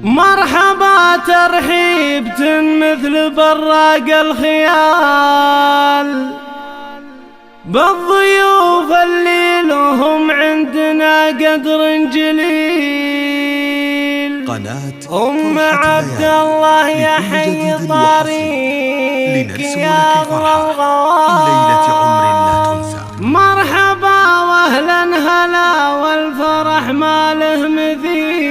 مرحبا ترحيب مثل براق الخيال بالضيوف اللي لهم عندنا قدر جليل. أم عبد الله يا حي طريق يا الغوال، مرحبا واهلا هلا والفرح ما له مثيل.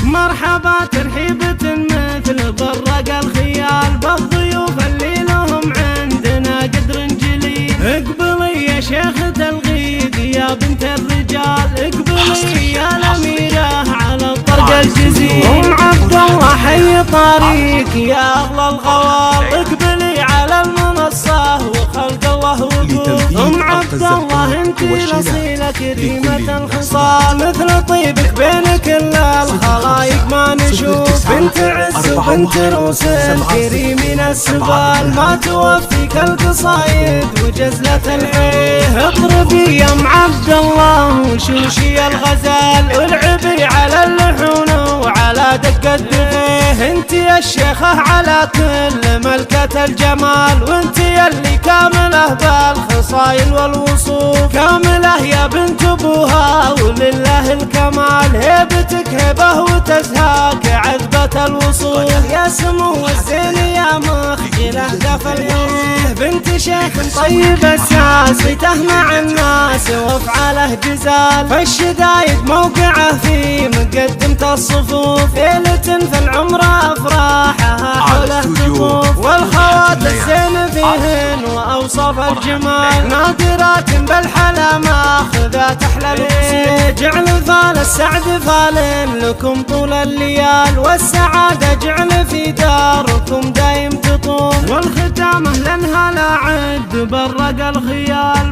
مرحبا ترحيبة مثل برق الخيال بالضيوف اللي لهم عندنا قدر جليل. اقبلي يا شيخة الغيد يا بنت الرجال، اقبلي يا الأميرة على الطرق الجزيل. أم عبد الله حي طريق يا أغلى الغوال، اقبلي على المنصة وخلق الله وقوف. أم عبد الله انت الأصيلة كريمة الخصال، مثل طيبك بين كل الخلايق ما نشوف. بنت عز وبنت روس الكريمين السبال، ما توفيك القصايد وجزلة الحيه. اضربي يا ام عبد الله وشوشي الغزال، والعبي على اللحون وعلى دق الدفيه. انت يا الشيخة على كل ملكة الجمال، وانت يلي كامله بالخصايل والوصوف. كامله يا بنت ابوها ولله الكمال، هيبتك هبه وتزهاك عذبة الوصول. يا سمو الزين يا مخجله دف الحيه، بنت شيخ طيب الساسته مع الناس وافعاله جزال. فالشدايد موقعه في مقدمة الصفوف، ليلة في العمر افراحها حوله تطوف. والخوات الزين فيهن واوصاف الجمال، نادرات بالحلا ماخذات احلى الوصول. جعل فال السعد فال لكم طول الليال، والسعادة جعل في داركم دايم تطول. والختام اهلا هلا عد برق الخيال